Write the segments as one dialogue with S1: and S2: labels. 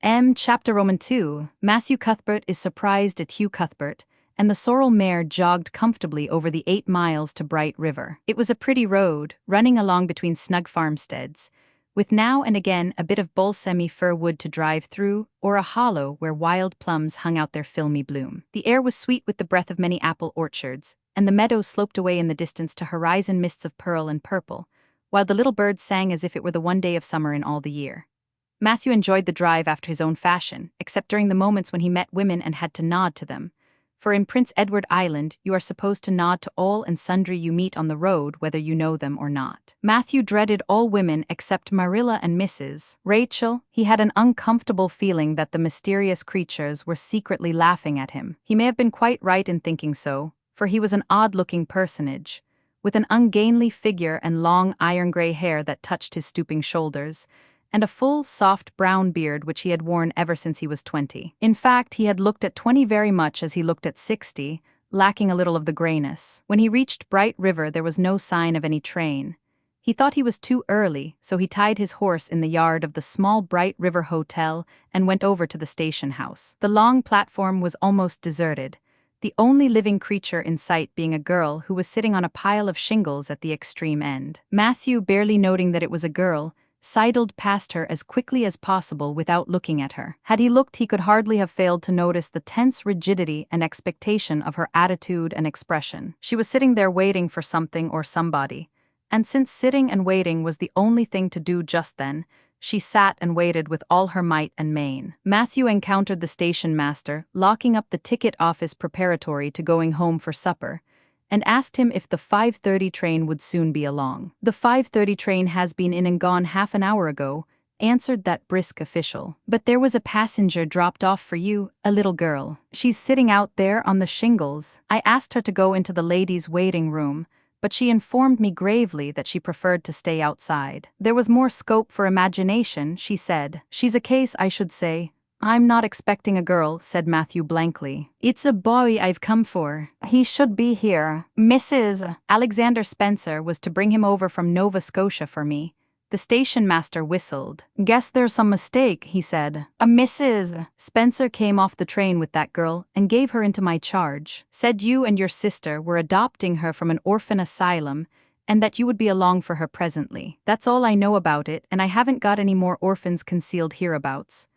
S1: Chapter Roman 2. Matthew Cuthbert is surprised at Hugh Cuthbert, and the sorrel mare jogged comfortably over the 8 miles to Bright River. It was a pretty road, running along between snug farmsteads, with now and again a bit of balsamy fir wood to drive through, or a hollow where wild plums hung out their filmy bloom. The air was sweet with the breath of many apple orchards, and the meadows sloped away in the distance to horizon mists of pearl and purple, while the little birds sang as if it were the one day of summer in all the year. Matthew enjoyed the drive after his own fashion, except during the moments when he met women and had to nod to them. For in Prince Edward Island, you are supposed to nod to all and sundry you meet on the road whether you know them or not. Matthew dreaded all women except Marilla and Mrs. Rachel. He had an uncomfortable feeling that the mysterious creatures were secretly laughing at him. He may have been quite right in thinking so, for he was an odd-looking personage, with an ungainly figure and long iron-gray hair that touched his stooping shoulders, and a full, soft brown beard which he had worn ever since he was 20. In fact, he had looked at 20 very much as he looked at 60, lacking a little of the grayness. When he reached Bright River, there was no sign of any train. He thought he was too early, so he tied his horse in the yard of the small Bright River Hotel and went over to the station house. The long platform was almost deserted, the only living creature in sight being a girl who was sitting on a pile of shingles at the extreme end. Matthew, barely noting that it was a girl, sidled past her as quickly as possible without looking at her. Had he looked, he could hardly have failed to notice the tense rigidity and expectation of her attitude and expression. She was sitting there waiting for something or somebody, and since sitting and waiting was the only thing to do just then, she sat and waited with all her might and main. Matthew encountered the station master, locking up the ticket office preparatory to going home for supper, and asked him if the 5:30 train would soon be along. "The 5:30 train has been in and gone half an hour ago," answered that brisk official. "But there was a passenger dropped off for you, a little girl. She's sitting out there on the shingles. I asked her to go into the ladies' waiting room, but she informed me gravely that she preferred to stay outside. There was more scope for imagination, she said. She's a case, I should say." "I'm not expecting a girl," said Matthew blankly. "It's a boy I've come for. He should be here. Mrs. Alexander Spencer was to bring him over from Nova Scotia for me." The station master whistled. "Guess there's some mistake," he said. "A Mrs. Spencer came off the train with that girl and gave her into my charge. Said you and your sister were adopting her from an orphan asylum and that you would be along for her presently. That's all I know about it, and I haven't got any more orphans concealed hereabouts."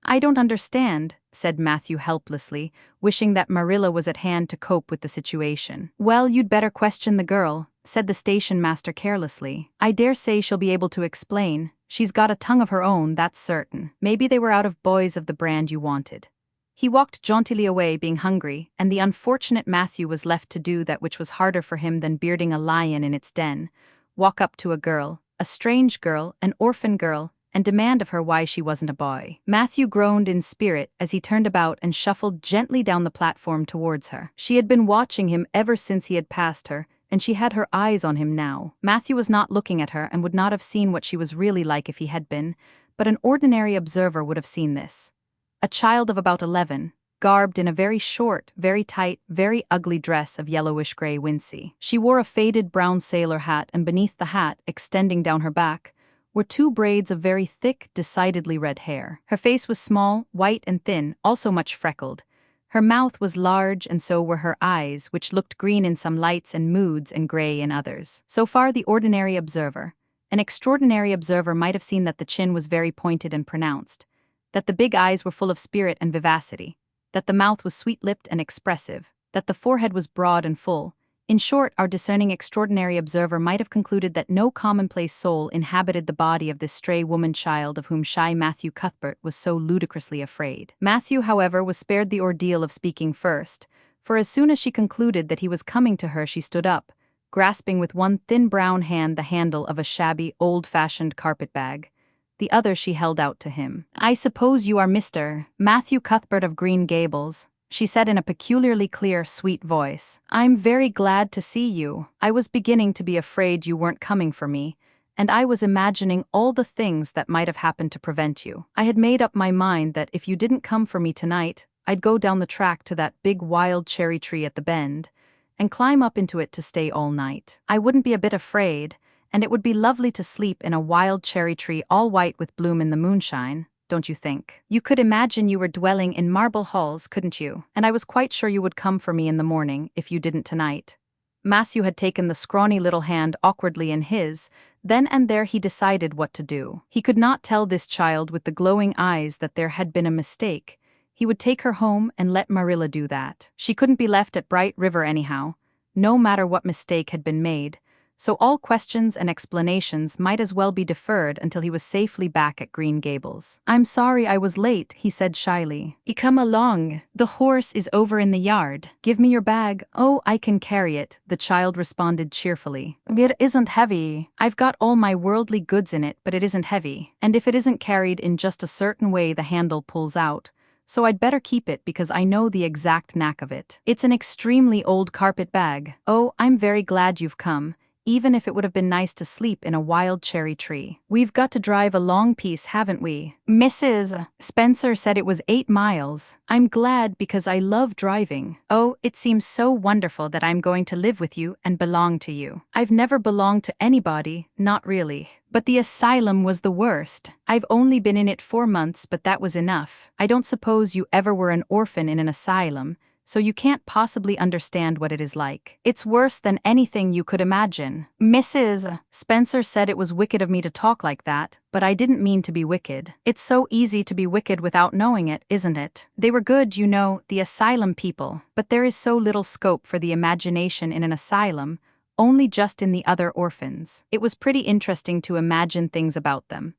S1: "I don't understand," said Matthew helplessly, wishing that Marilla was at hand to cope with the situation. "Well, you'd better question the girl," said the station master carelessly. "I dare say she'll be able to explain. She's got a tongue of her own, that's certain. Maybe they were out of boys of the brand you wanted." He walked jauntily away, being hungry, and the unfortunate Matthew was left to do that which was harder for him than bearding a lion in its den: walk up to a girl, a strange girl, an orphan girl, and demand of her why she wasn't a boy. Matthew groaned in spirit as he turned about and shuffled gently down the platform towards her. She had been watching him ever since he had passed her, and she had her eyes on him now. Matthew was not looking at her and would not have seen what she was really like if he had been, but an ordinary observer would have seen this. A child of about 11, garbed in a very short, very tight, very ugly dress of yellowish-gray wincey. She wore a faded brown sailor hat, and beneath the hat, extending down her back, were 2 braids of very thick, decidedly red hair. Her face was small, white and thin, also much freckled. Her mouth was large, and so were her eyes, which looked green in some lights and moods and gray in others. So far the ordinary observer. An extraordinary observer might have seen that the chin was very pointed and pronounced, that the big eyes were full of spirit and vivacity, that the mouth was sweet-lipped and expressive, that the forehead was broad and full. In short, our discerning extraordinary observer might have concluded that no commonplace soul inhabited the body of this stray woman-child of whom shy Matthew Cuthbert was so ludicrously afraid. Matthew, however, was spared the ordeal of speaking first, for as soon as she concluded that he was coming to her, she stood up, grasping with one thin brown hand the handle of a shabby, old-fashioned carpet-bag. The other she held out to him. "I suppose you are Mr. Matthew Cuthbert of Green Gables," she said in a peculiarly clear, sweet voice. "I'm very glad to see you. I was beginning to be afraid you weren't coming for me, and I was imagining all the things that might have happened to prevent you. I had made up my mind that if you didn't come for me tonight, I'd go down the track to that big wild cherry tree at the bend, and climb up into it to stay all night. I wouldn't be a bit afraid, and it would be lovely to sleep in a wild cherry tree all white with bloom in the moonshine, don't you think? You could imagine you were dwelling in marble halls, couldn't you? And I was quite sure you would come for me in the morning, if you didn't tonight. Matthew had taken the scrawny little hand awkwardly in his. Then and there he decided what to do. He could not tell this child with the glowing eyes that there had been a mistake. He would take her home and let Marilla do that. She couldn't be left at Bright River anyhow, no matter what mistake had been made. So all questions and explanations might as well be deferred until he was safely back at Green Gables. "I'm sorry I was late," he said shyly. "Come along. The horse is over in the yard. Give me your bag." "Oh, I can carry it," the child responded cheerfully. "It isn't heavy. I've got all my worldly goods in it, but it isn't heavy. And if it isn't carried in just a certain way, the handle pulls out. So I'd better keep it because I know the exact knack of it. It's an extremely old carpet bag. Oh, I'm very glad you've come. Even if it would have been nice to sleep in a wild cherry tree. We've got to drive a long piece, haven't we?" "Mrs. Spencer said it was 8 miles. I'm glad because I love driving." "Oh, it seems so wonderful that I'm going to live with you and belong to you." "I've never belonged to anybody, not really. But the asylum was the worst. I've only been in it 4 months, but that was enough. I don't suppose you ever were an orphan in an asylum, so you can't possibly understand what it is like. It's worse than anything you could imagine." "Mrs. Spencer said it was wicked of me to talk like that, but I didn't mean to be wicked." "It's so easy to be wicked without knowing it, isn't it? They were good, you know, the asylum people, but there is so little scope for the imagination in an asylum, only just in the other orphans." It was pretty interesting to imagine things about them.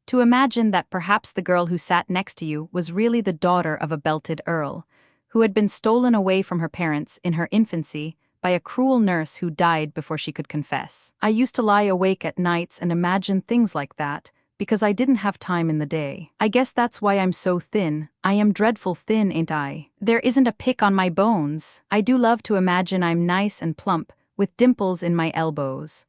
S1: To imagine that perhaps the girl who sat next to you was really the daughter of a belted earl, who had been stolen away from her parents in her infancy by a cruel nurse who died before she could confess. I used to lie awake at nights and imagine things like that, because I didn't have time in the day. I guess that's why I'm so thin. I am dreadful thin, ain't I? There isn't a pick on my bones. I do love to imagine I'm nice and plump, with dimples in my elbows.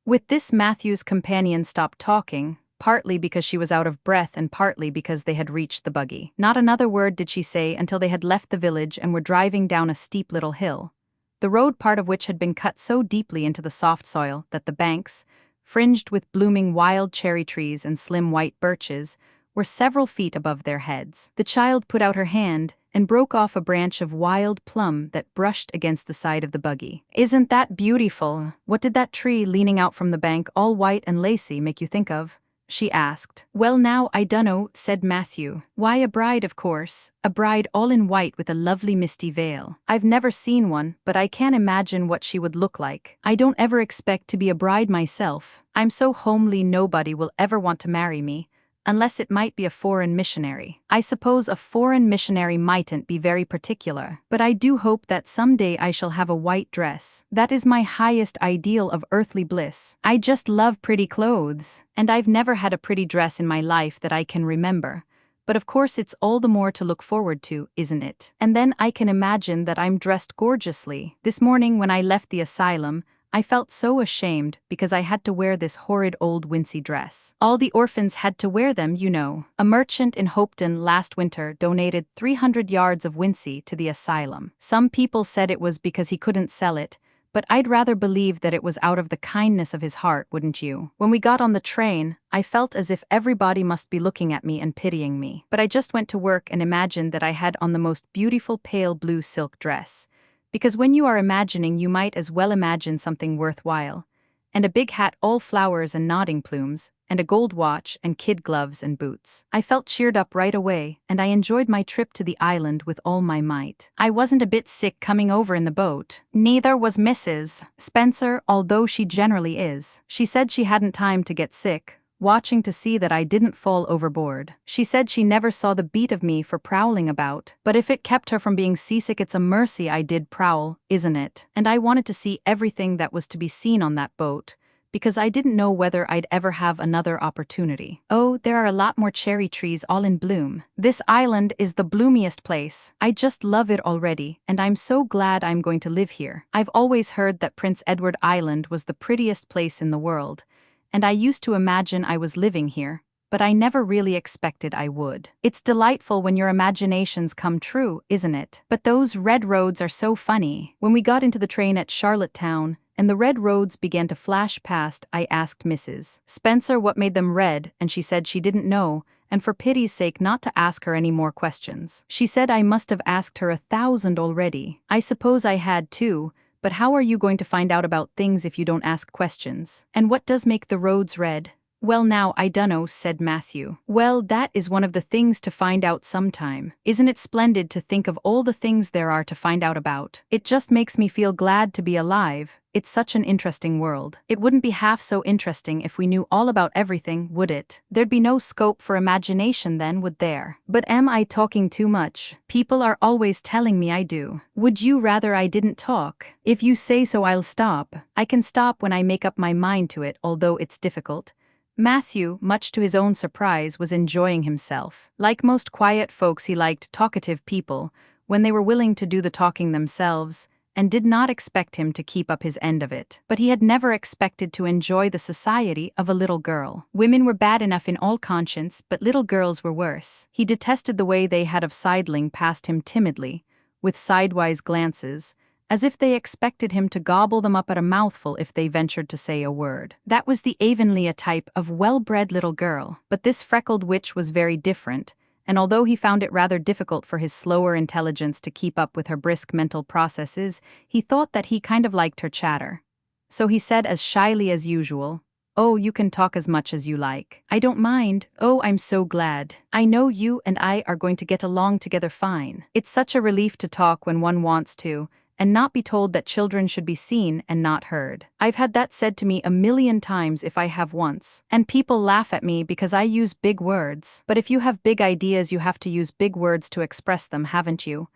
S1: With this, Matthew's companion stopped talking, partly because she was out of breath and partly because they had reached the buggy. Not another word did she say until they had left the village and were driving down a steep little hill, the road part of which had been cut so deeply into the soft soil that the banks, fringed with blooming wild cherry trees and slim white birches, were several feet above their heads. The child put out her hand and broke off a branch of wild plum that brushed against the side of the buggy. "Isn't that beautiful? What did that tree leaning out from the bank, all white and lacy, make you think of?" she asked. "Well, now, I dunno," said Matthew. "Why, a bride, of course. A bride all in white with a lovely misty veil. I've never seen one, but I can't imagine what she would look like. I don't ever expect to be a bride myself. I'm so homely nobody will ever want to marry me, unless it might be a foreign missionary. I suppose a foreign missionary mightn't be very particular, but I do hope that someday I shall have a white dress. That is my highest ideal of earthly bliss. I just love pretty clothes, and I've never had a pretty dress in my life that I can remember. But of course it's all the more to look forward to, isn't it? And then I can imagine that I'm dressed gorgeously. This morning when I left the asylum, I felt so ashamed because I had to wear this horrid old wincey dress. All the orphans had to wear them, you know. A merchant in Hopeton last winter donated 300 yards of wincey to the asylum. Some people said it was because he couldn't sell it, but I'd rather believe that it was out of the kindness of his heart, wouldn't you? When we got on the train, I felt as if everybody must be looking at me and pitying me. But I just went to work and imagined that I had on the most beautiful pale blue silk dress. Because when you are imagining, you might as well imagine something worthwhile. And a big hat all flowers and nodding plumes, and a gold watch and kid gloves and boots. I felt cheered up right away, and I enjoyed my trip to the island with all my might. I wasn't a bit sick coming over in the boat. Neither was Mrs. Spencer, although she generally is. She said she hadn't time to get sick, watching to see that I didn't fall overboard. She said she never saw the beat of me for prowling about, but if it kept her from being seasick, it's a mercy I did prowl, isn't it? And I wanted to see everything that was to be seen on that boat, because I didn't know whether I'd ever have another opportunity. Oh, there are a lot more cherry trees all in bloom. This island is the bloomiest place. I just love it already, and I'm so glad I'm going to live here. I've always heard that Prince Edward Island was the prettiest place in the world, and I used to imagine I was living here, but I never really expected I would. It's delightful when your imaginations come true, isn't it? But those red roads are so funny. When we got into the train at Charlottetown, and the red roads began to flash past, I asked Mrs. Spencer what made them red, and she said she didn't know, and for pity's sake not to ask her any more questions. She said I must have asked her 1,000 already. I suppose I had too, but how are you going to find out about things if you don't ask questions? And what does make the roads red? Well now, I dunno, said Matthew. Well, that is one of the things to find out sometime. Isn't it splendid to think of all the things there are to find out about? It just makes me feel glad to be alive. It's such an interesting world. It wouldn't be half so interesting if we knew all about everything, would it? There'd be no scope for imagination then, would there? But am I talking too much? People are always telling me I do. Would you rather I didn't talk? If you say so, I'll stop. I can stop when I make up my mind to it, although it's difficult. Matthew, much to his own surprise, was enjoying himself. Like most quiet folks, he liked talkative people, when they were willing to do the talking themselves, and did not expect him to keep up his end of it. But he had never expected to enjoy the society of a little girl. Women were bad enough in all conscience, but little girls were worse. He detested the way they had of sidling past him timidly, with sidewise glances, as if they expected him to gobble them up at a mouthful if they ventured to say a word. That was the Avonlea type of well-bred little girl, but this freckled witch was very different, and although he found it rather difficult for his slower intelligence to keep up with her brisk mental processes, he thought that he kind of liked her chatter. So he said as shyly as usual, "Oh, you can talk as much as you like. I don't mind. Oh, I'm so glad. I know you and I are going to get along together fine. It's such a relief to talk when one wants to, and not be told that children should be seen and not heard. I've had that said to me 1,000,000 times if I have once. And people laugh at me because I use big words. But if you have big ideas, you have to use big words to express them, haven't you?"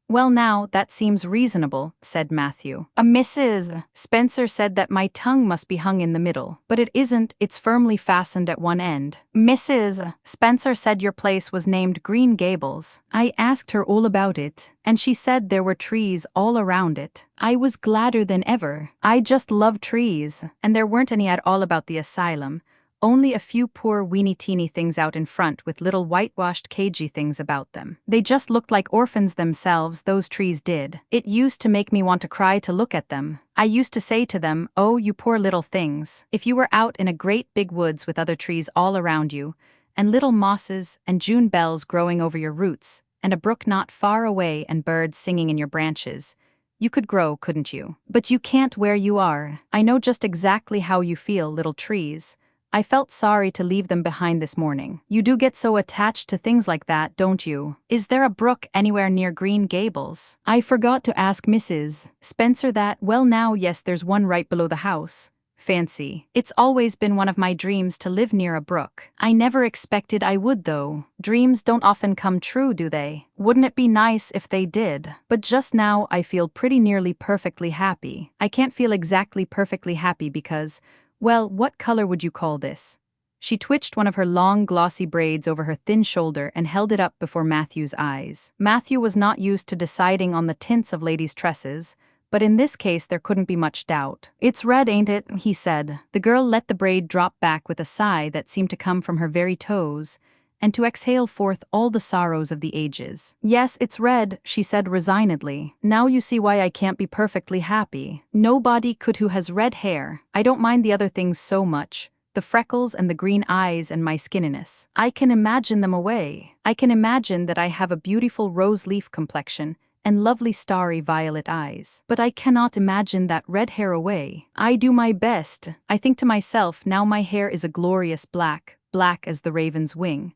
S1: "Well now, that seems reasonable," said Matthew. "Mrs. Spencer said that my tongue must be hung in the middle. But it isn't, it's firmly fastened at one end. Mrs. Spencer said your place was named Green Gables. I asked her all about it, and she said there were trees all around it. I was gladder than ever. I just love trees. And there weren't any at all about the asylum. Only a few poor weeny-teeny things out in front with little whitewashed cagey things about them. They just looked like orphans themselves, those trees did. It used to make me want to cry to look at them. I used to say to them, 'Oh, you poor little things.' If you were out in a great big woods with other trees all around you, and little mosses and June bells growing over your roots, and a brook not far away and birds singing in your branches, you could grow, couldn't you? But you can't where you are. I know just exactly how you feel, little trees. I felt sorry to leave them behind this morning. You do get so attached to things like that, don't you? Is there a brook anywhere near Green Gables? I forgot to ask Mrs. Spencer that. Well now, yes, there's one right below the house. Fancy. It's always been one of my dreams to live near a brook. I never expected I would though. Dreams don't often come true, do they? Wouldn't it be nice if they did? But just now I feel pretty nearly perfectly happy. I can't feel exactly perfectly happy because, well, what color would you call this?" She twitched one of her long, glossy braids over her thin shoulder and held it up before Matthew's eyes. Matthew was not used to deciding on the tints of ladies' tresses, but in this case there couldn't be much doubt. "It's red, ain't it?" he said. The girl let the braid drop back with a sigh that seemed to come from her very toes, and to exhale forth all the sorrows of the ages. "Yes, it's red," she said resignedly. "Now you see why I can't be perfectly happy. Nobody could who has red hair. I don't mind the other things so much, the freckles and the green eyes and my skinniness. I can imagine them away. I can imagine that I have a beautiful rose-leaf complexion and lovely starry violet eyes. But I cannot imagine that red hair away. I do my best. I think to myself, now my hair is a glorious black, black as the raven's wing.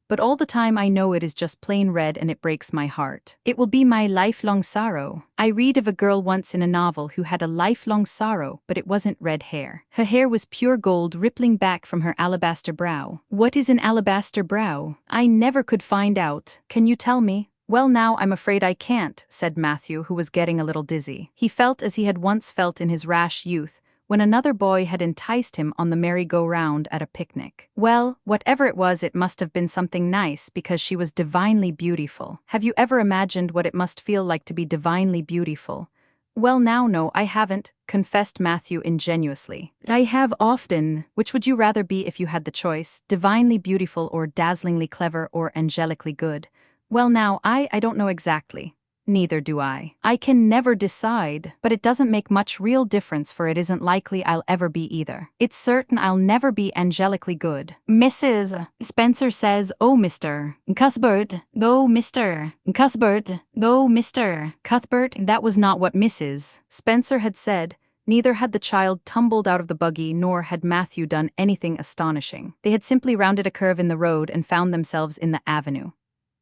S1: But all the time I know it is just plain red and it breaks my heart. It will be my lifelong sorrow. I read of a girl once in a novel who had a lifelong sorrow, but it wasn't red hair. Her hair was pure gold rippling back from her alabaster brow. What is an alabaster brow? I never could find out. Can you tell me?" "Well now, I'm afraid I can't," said Matthew, who was getting a little dizzy. He felt as he had once felt in his rash youth, when another boy had enticed him on the merry-go-round at a picnic. Well, whatever it was, it must have been something nice because she was divinely beautiful. Have you ever imagined what it must feel like to be divinely beautiful? "Well now, no, I haven't," confessed Matthew ingenuously. "I have often. Which would you rather be if you had the choice, divinely beautiful or dazzlingly clever or angelically good?" "Well now, I don't know exactly." Neither do I. I can never decide, but it doesn't make much real difference, for it isn't likely I'll ever be either. It's certain I'll never be angelically good. Mrs. Spencer says, "Oh, Mr. Cuthbert, go, Mr. Cuthbert, go, Mr. Cuthbert." That was not what Mrs. Spencer had said. Neither had the child tumbled out of the buggy, nor had Matthew done anything astonishing. They had simply rounded a curve in the road and found themselves in the avenue.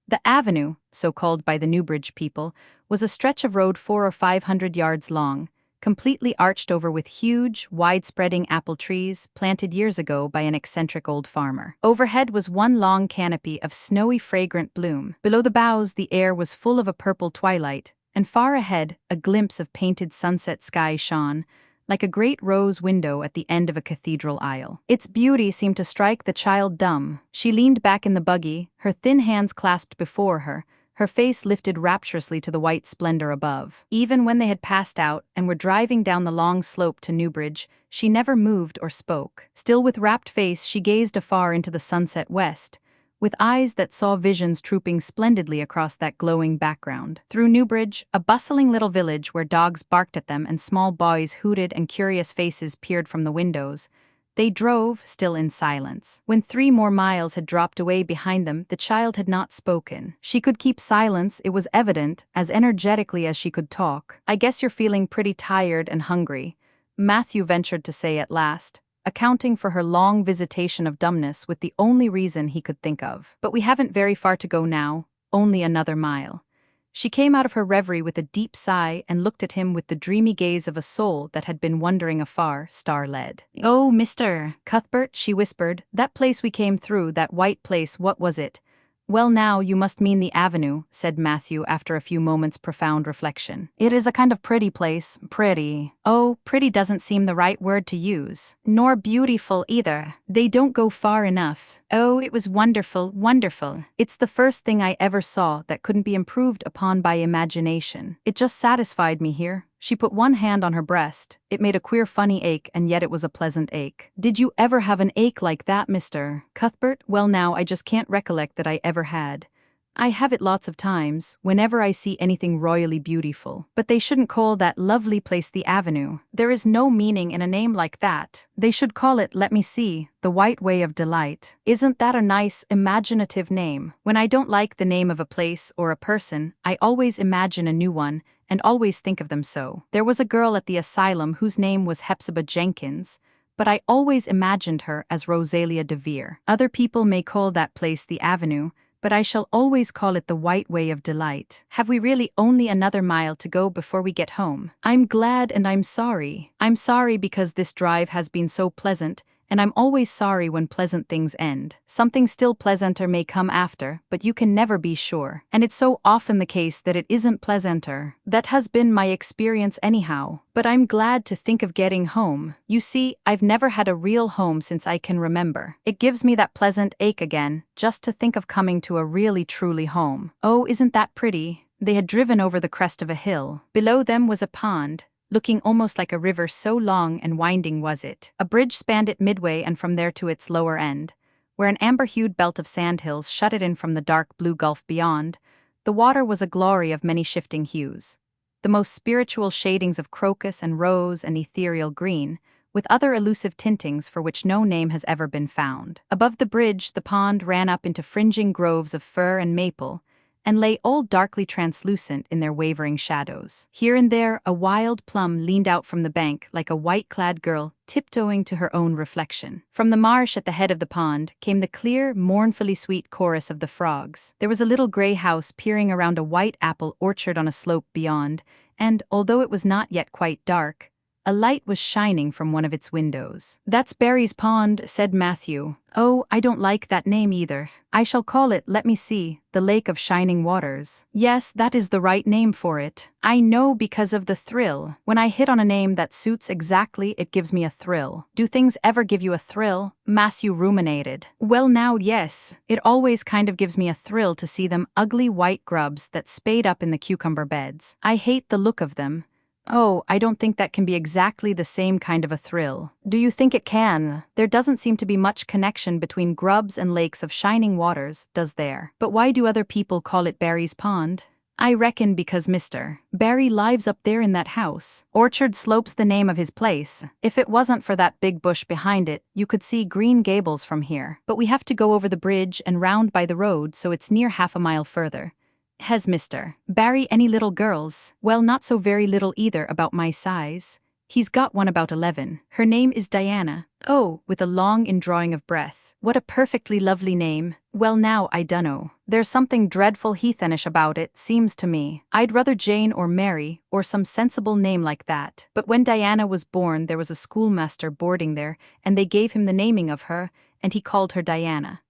S1: The avenue, so called by the Newbridge people, was a stretch of road 400 or 500 yards long, completely arched over with huge, wide-spreading apple trees planted years ago by an eccentric old farmer. Overhead was one long canopy of snowy, fragrant bloom. Below the boughs, the air was full of a purple twilight, and far ahead, a glimpse of painted sunset sky shone, like a great rose window at the end of a cathedral aisle. Its beauty seemed to strike the child dumb. She leaned back in the buggy, her thin hands clasped before her, her face lifted rapturously to the white splendor above. Even when they had passed out and were driving down the long slope to Newbridge, she never moved or spoke. Still with rapt face, she gazed afar into the sunset west, with eyes that saw visions trooping splendidly across that glowing background. Through Newbridge, a bustling little village where dogs barked at them and small boys hooted and curious faces peered from the windows, they drove, still in silence. When 3 more miles had dropped away behind them, the child had not spoken. She could keep silence, it was evident, as energetically as she could talk. "I guess you're feeling pretty tired and hungry," Matthew ventured to say at last, accounting for her long visitation of dumbness with the only reason he could think of. "But we haven't very far to go now, only another mile." She came out of her reverie with a deep sigh and looked at him with the dreamy gaze of a soul that had been wandering afar, star-led. "Oh, Mr. Cuthbert," she whispered, "that place we came through, that white place, what was it?" "Well, now, you must mean the avenue," said Matthew after a few moments' profound reflection. "It is a kind of pretty place." "Pretty? Oh, pretty doesn't seem the right word to use. Nor beautiful either. They don't go far enough. Oh, it was wonderful, wonderful. It's the first thing I ever saw that couldn't be improved upon by imagination. It just satisfied me here." She put one hand on her breast. It made a queer funny ache, and yet it was a pleasant ache. "Did you ever have an ache like that, Mr. Cuthbert?" "Well, now, I just can't recollect that I ever had. I have it lots of times, whenever I see anything royally beautiful. But they shouldn't call that lovely place the avenue. There is no meaning in a name like that. They should call it, let me see, the White Way of Delight. Isn't that a nice, imaginative name? When I don't like the name of a place or a person, I always imagine a new one, and always think of them so. There was a girl at the asylum whose name was Hepzibah Jenkins, but I always imagined her as Rosalia de Vere. Other people may call that place the avenue, but I shall always call it the White Way of Delight. Have we really only another mile to go before we get home? I'm glad and I'm sorry. I'm sorry because this drive has been so pleasant, and I'm always sorry when pleasant things end. Something still pleasanter may come after, but you can never be sure. And it's so often the case that it isn't pleasanter. That has been my experience anyhow. But I'm glad to think of getting home. You see, I've never had a real home since I can remember. It gives me that pleasant ache again, just to think of coming to a really truly home. Oh, isn't that pretty? They had driven over the crest of a hill. Below them was a pond, looking almost like a river, so long and winding was it. A bridge spanned it midway and from there to its lower end, where an amber-hued belt of sandhills shut it in from the dark blue gulf beyond. The water was a glory of many shifting hues, the most spiritual shadings of crocus and rose and ethereal green, with other elusive tintings for which no name has ever been found. Above the bridge, the pond ran up into fringing groves of fir and maple, and lay all darkly translucent in their wavering shadows. Here and there, a wild plum leaned out from the bank like a white-clad girl tiptoeing to her own reflection. From the marsh at the head of the pond came the clear, mournfully sweet chorus of the frogs. There was a little gray house peering around a white apple orchard on a slope beyond, and, although it was not yet quite dark, a light was shining from one of its windows. "That's Barry's Pond," said Matthew. "Oh, I don't like that name either. I shall call it, let me see, the Lake of Shining Waters." "Yes, that is the right name for it. I know, because of the thrill. When I hit on a name that suits exactly, it gives me a thrill." "Do things ever give you a thrill?" Matthew ruminated. "Well, now, yes. It always kind of gives me a thrill to see them ugly white grubs that spade up in the cucumber beds. I hate the look of them. Oh, I don't think that can be exactly the same kind of a thrill." "Do you think it can? There doesn't seem to be much connection between grubs and lakes of shining waters, does there? But why do other people call it Barry's Pond?" I reckon because Mr. Barry lives up there in that house. Orchard Slope's the name of his place. If it wasn't for that big bush behind it, you could see Green Gables from here. But we have to go over the bridge and round by the road, so it's near half a mile further. Has Mr. Barry any little girls? Well, not so very little either, about my size. He's got one about 11. Her name is Diana. Oh, with a long indrawing of breath. What a perfectly lovely name. Well now, I dunno. There's something dreadful heathenish about it, seems to me. I'd rather Jane or Mary, or some sensible name like that. But when Diana was born, there was a schoolmaster boarding there, and they gave him the naming of her, and he called her Diana.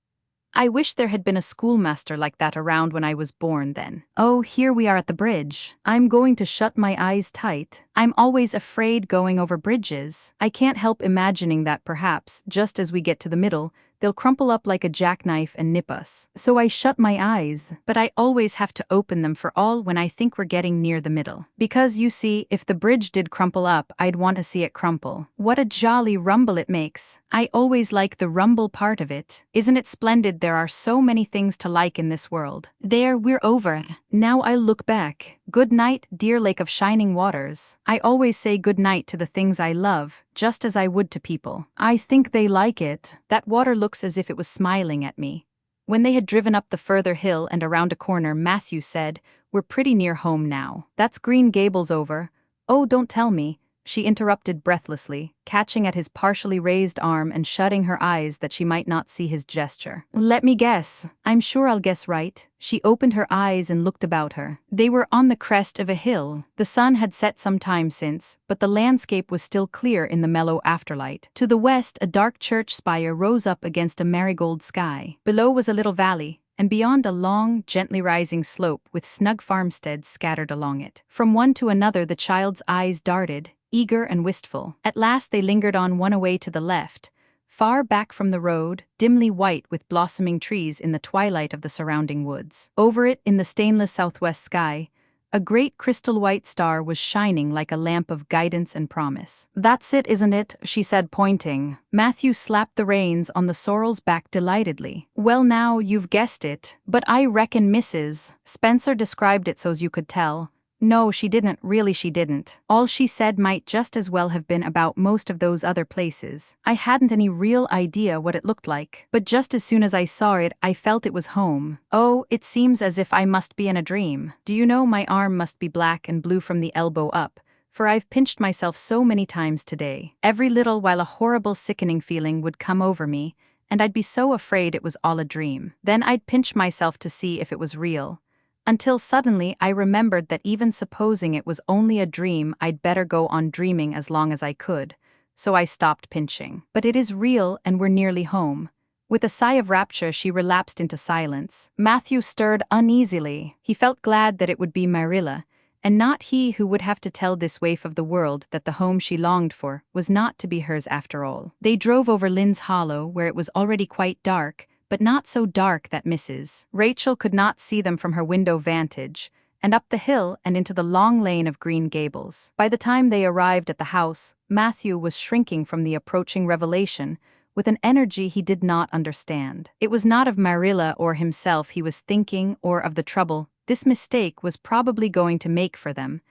S1: I wish there had been a schoolmaster like that around when I was born then. Oh, here we are at the bridge. I'm going to shut my eyes tight. I'm always afraid going over bridges. I can't help imagining that perhaps, just as we get to the middle, they'll crumple up like a jackknife and nip us. So I shut my eyes, but I always have to open them for all when I think we're getting near the middle. Because you see, if the bridge did crumple up, I'd want to see it crumple. What a jolly rumble it makes. I always like the rumble part of it. Isn't it splendid? There are so many things to like in this world. There, we're over it. Now I'll look back. Good night, dear lake of shining waters. I always say good night to the things I love, just as I would to people. I think they like it. That water looks as if it was smiling at me. When they had driven up the further hill and around a corner, Matthew said, "We're pretty near home now. That's Green Gables over." "Oh, don't tell me," she interrupted breathlessly, catching at his partially raised arm and shutting her eyes that she might not see his gesture. "Let me guess. I'm sure I'll guess right." She opened her eyes and looked about her. They were on the crest of a hill. The sun had set some time since, but the landscape was still clear in the mellow afterlight. To the west, a dark church spire rose up against a marigold sky. Below was a little valley, and beyond a long, gently rising slope with snug farmsteads scattered along it. From one to another the child's eyes darted, eager and wistful. At last they lingered on one away to the left, far back from the road, dimly white with blossoming trees in the twilight of the surrounding woods. Over it, in the stainless southwest sky, a great crystal-white star was shining like a lamp of guidance and promise. "That's it, isn't it?" she said, pointing. Matthew slapped the reins on the sorrel's back delightedly. "Well now, you've guessed it. But I reckon Mrs. Spencer described it so's you could tell." "No, she didn't, really she didn't. All she said might just as well have been about most of those other places. I hadn't any real idea what it looked like, but just as soon as I saw it, I felt it was home. Oh, it seems as if I must be in a dream. Do you know, my arm must be black and blue from the elbow up, for I've pinched myself so many times today. Every little while a horrible sickening feeling would come over me, and I'd be so afraid it was all a dream. Then I'd pinch myself to see if it was real. Until suddenly I remembered that even supposing it was only a dream, I'd better go on dreaming as long as I could, so I stopped pinching. But it is real and we're nearly home." With a sigh of rapture she relapsed into silence. Matthew stirred uneasily. He felt glad that it would be Marilla, and not he, who would have to tell this waif of the world that the home she longed for was not to be hers after all. They drove over Lynn's Hollow, where it was already quite dark, but not so dark that Mrs. Rachel could not see them from her window vantage, and up the hill and into the long lane of Green Gables. By the time they arrived at the house, Matthew was shrinking from the approaching revelation with an energy he did not understand. It was not of Marilla or himself he was thinking, or of the trouble this mistake was probably going to make for them,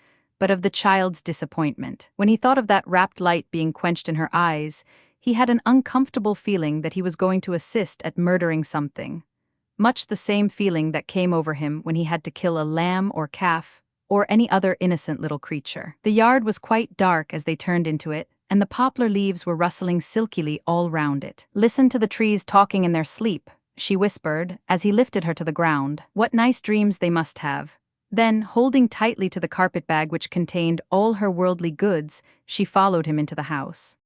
S1: but of the child's disappointment. When he thought of that rapt light being quenched in her eyes, he had an uncomfortable feeling that he was going to assist at murdering something. Much the same feeling that came over him when he had to kill a lamb or calf, or any other innocent little creature. The yard was quite dark as they turned into it, and the poplar leaves were rustling silkily all round it. "Listen to the trees talking in their sleep," she whispered, as he lifted her to the ground. "What nice dreams they must have." Then, holding tightly to the carpet bag which contained all her worldly goods, she followed him into the house.